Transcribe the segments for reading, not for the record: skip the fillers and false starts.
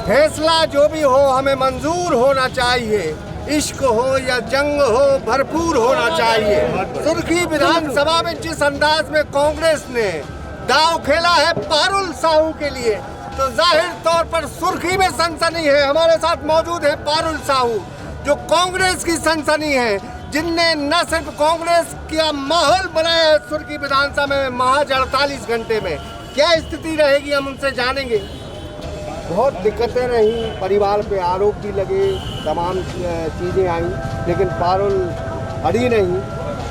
फैसला जो भी हो हमें मंजूर होना चाहिए, इश्क हो या जंग हो भरपूर होना चाहिए। सुर्खी विधानसभा में जिस अंदाज में कांग्रेस ने दांव खेला है पारुल साहू के लिए, तो जाहिर तौर पर सुर्खी में सनसनी है। हमारे साथ मौजूद है पारुल साहू, जो कांग्रेस की सनसनी है, जिनने न सिर्फ कांग्रेस का माहौल बनाया है सुर्खी विधानसभा में महज 48 घंटे में। क्या स्थिति रहेगी हम उनसे जानेंगे। बहुत दिक्कतें रहीं, परिवार पे आरोप भी लगे, तमाम चीज़ें आई, लेकिन पारुल अड़ी नहीं।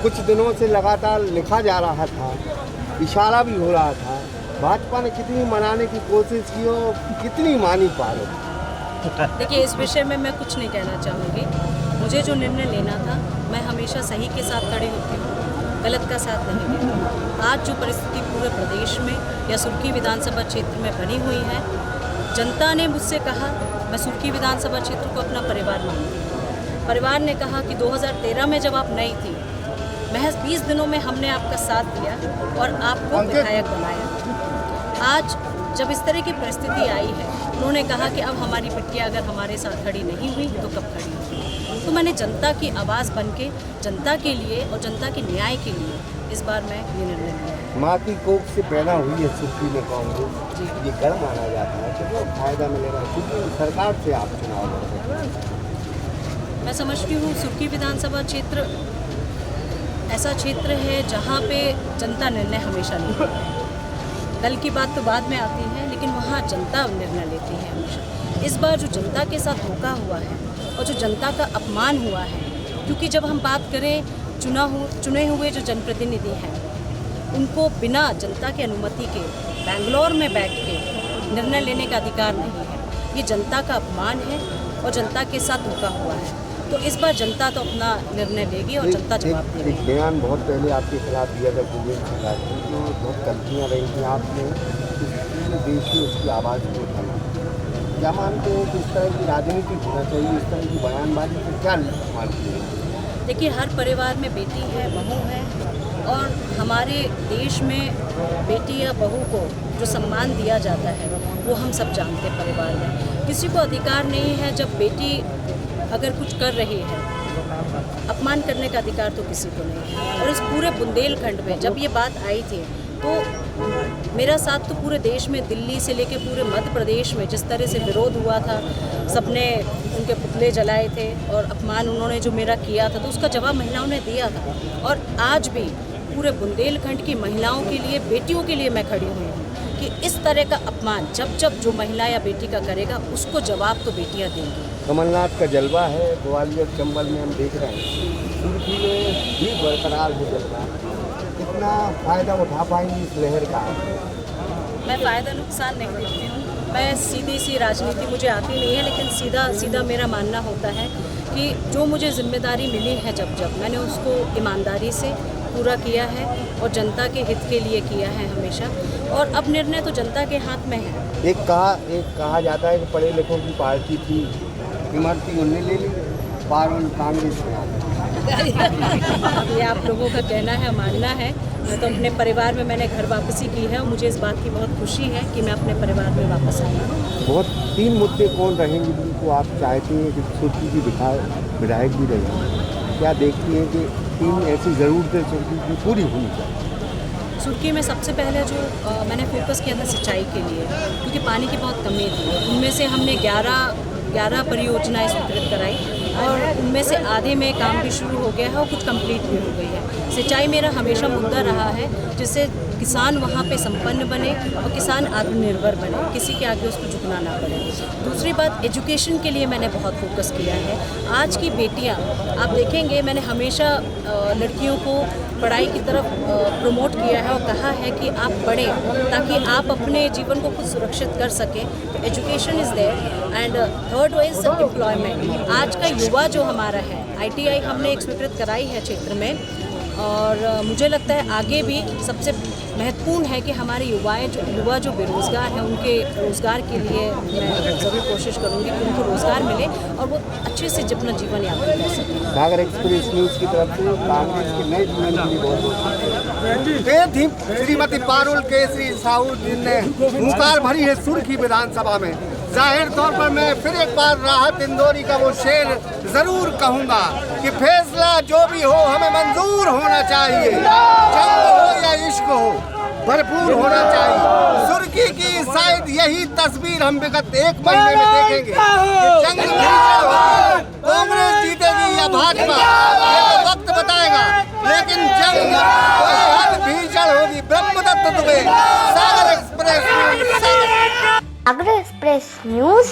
कुछ दिनों से लगातार लिखा जा रहा था, इशारा भी हो रहा था। भाजपा ने कितनी मनाने की कोशिश की और कितनी मानी पारुल। देखिए, इस विषय में मैं कुछ नहीं कहना चाहूँगी। मुझे जो निर्णय लेना था, मैं हमेशा सही के साथ खड़ी होती हूँ, गलत का साथ नहीं देती। आज जो परिस्थिति पूरे प्रदेश में या सुर्खी विधानसभा क्षेत्र में बनी हुई है, जनता ने मुझसे कहा, मैं सुर्खी विधानसभा क्षेत्र को अपना परिवार मानती हूँ। परिवार ने कहा कि 2013 में जब आप नई थी, महज 20 दिनों में हमने आपका साथ दिया और आपको विधायक बनाया। आज जब इस तरह की परिस्थिति आई है, उन्होंने कहा कि अब हमारी बिटिया अगर हमारे साथ खड़ी नहीं हुई तो कब खड़ी होगी। तो मैंने जनता की आवाज़ बन के जनता के लिए और जनता के न्याय के लिए इस बार मैं ये निर्णय लिया। माँ की कोख से पैदा हुई है सुर्खी में कांग्रेस, ये गर्व माना जाता है। कितना फायदा मिलेगा क्योंकि सरकार से आप चुनाव लड़ रहे हैं। मैं समझती हूँ सुर्खी विधानसभा क्षेत्र ऐसा क्षेत्र है जहाँ पे जनता निर्णय हमेशा लेती है। दल की बात तो बाद में आती है, लेकिन वहाँ जनता निर्णय लेती है हमेशा। इस बार जो जनता के साथ धोखा हुआ है और जो जनता का अपमान हुआ है, क्योंकि जब हम बात करें चुने हुए जो जनप्रतिनिधि हैं, उनको बिना जनता की अनुमति के बेंगलोर में बैठ के निर्णय लेने का अधिकार नहीं है। ये जनता का अपमान है और जनता के साथ धोखा हुआ है। तो इस बार जनता तो अपना निर्णय लेगी और जनता जवाब देगी। एक बयान बहुत पहले आपके खिलाफ दिया था भूपेंद्र सरकार की, जो बहुत गलतियाँ रही थी, आपने पूरे देश में उसकी आवाज़ को उठाना। क्या मानते हैं कि इस तरह की राजनीति होना चाहिए, इस तरह की बयानबाजी से क्या मानती है? देखिए, हर परिवार में बेटी है, बहू है, और हमारे देश में बेटी या बहू को जो सम्मान दिया जाता है वो हम सब जानते हैं। परिवार में किसी को अधिकार नहीं है, जब बेटी अगर कुछ कर रही है, अपमान करने का अधिकार तो किसी को नहीं है। और इस पूरे बुंदेलखंड में जब ये बात आई थी, तो मेरा साथ तो पूरे देश में, दिल्ली से लेके पूरे मध्य प्रदेश में जिस तरह से विरोध हुआ था, सबने उनके पुतले जलाए थे और अपमान उन्होंने जो मेरा किया था, तो उसका जवाब महिलाओं ने दिया था। और आज भी पूरे बुंदेलखंड की महिलाओं के लिए, बेटियों के लिए मैं खड़ी हुई हूँ कि इस तरह का अपमान जब जो महिला या बेटी का करेगा, उसको जवाब तो बेटियाँ देंगी। कमलनाथ का जलवा है, ग्वालियर चंबल में हम देख रहे हैं, सुर्खी में भी बरकरार हो जलवा। कितना फ़ायदा उठा पाएंगी इस लहर का? मैं फ़ायदा नुकसान नहीं देखती हूँ। मैं सीधी सी राजनीति मुझे आती नहीं है, लेकिन सीधा मेरा मानना होता है कि जो मुझे जिम्मेदारी मिली है, जब मैंने उसको ईमानदारी से पूरा किया है और जनता के हित के लिए किया है हमेशा। और अब निर्णय तो जनता के हाथ में है। एक कहा जाता है कि पढ़े लिखों की पार्टी थी, इमरती उन्हें ले ली, पारुल कांग्रेस में आ गई। ये आप लोगों का कहना है, मानना है। मैं तो अपने परिवार में मैंने घर वापसी की है और मुझे इस बात की बहुत खुशी है कि मैं अपने परिवार में वापस आई हूँ। बहुत 3 मुद्दे कौन रहेंगे जिनको आप चाहते हैं कि सुर्खी की विधायक भी रहेंगे? क्या देखती हैं कि 3 ऐसी ज़रूरतें सुर्खी की पूरी होनी चाहिए? सुर्खी में सबसे पहले जो मैंने फोकस किया था सिंचाई के लिए, क्योंकि पानी की बहुत कमी थी। उनमें से हमने 11 परियोजनाएं स्वीकृत कराई और उनमें से आधे में काम भी शुरू हो गया है और कुछ कंप्लीट भी हो गई है। सिंचाई मेरा हमेशा मुद्दा रहा है, जिससे किसान वहाँ पे संपन्न बने और किसान आत्मनिर्भर बने, किसी के आगे उसको झुकना ना पड़े। दूसरी बात, एजुकेशन के लिए मैंने बहुत फोकस किया है। आज की बेटियाँ आप देखेंगे, मैंने हमेशा लड़कियों को पढ़ाई की तरफ प्रमोट किया है और कहा है कि आप पढ़ें ताकि आप अपने जीवन को खुद सुरक्षित कर सकें। तो education is there and third is employment. आज का युवा जो हमारा है, ITI हमने एक स्वीकृत कराई है क्षेत्र में, और मुझे लगता है आगे भी सबसे महत्वपूर्ण है कि हमारे युवा जो बेरोज़गार हैं, उनके रोज़गार के लिए मैं ज़रूर कोशिश करूँगी कि उनको रोज़गार मिले और वो अच्छे से अपना जीवन यापन कर सकें। सागर एक्सप्रेस न्यूज़ की तरफ से कांग्रेस के नए जीवन के लिए बहुत श्रीमती पारुल केसरी साहू, जिनने हुंकार भरी है सुर्खी विधानसभा में। जाहिर तौर पर मैं फिर एक बार राहत इंदौरी का वो शेर जरूर कहूँगा कि फैसला जो भी हो हमें मंजूर होना चाहिए। जंग हो या इश्क हो भरपूर होना चाहिए। सुर्खी की शायद यही तस्वीर हम विगत 1 महीने में देखेंगे कि जंग भीषण होगी, कांग्रेस जीतेगी या भाजपा, ये तो वक्त बताएगा। लेकिन जंग बेहद भीषण होगी। ब्रह्मदत्त दुबे, सागर एक्सप्रेस न्यूज़। सागर एक्सप्रेस न्यूज़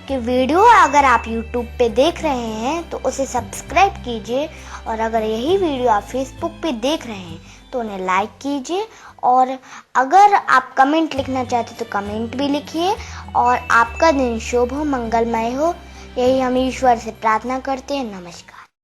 की वीडियो अगर आप YouTube पे देख रहे हैं तो उसे सब्सक्राइब कीजिए, और अगर यही वीडियो आप Facebook पे देख रहे हैं तो उन्हें लाइक कीजिए, और अगर आप कमेंट लिखना चाहते तो कमेंट भी लिखिए। और आपका दिन शुभ हो, मंगलमय हो, यही हम ईश्वर से प्रार्थना करते हैं। नमस्कार।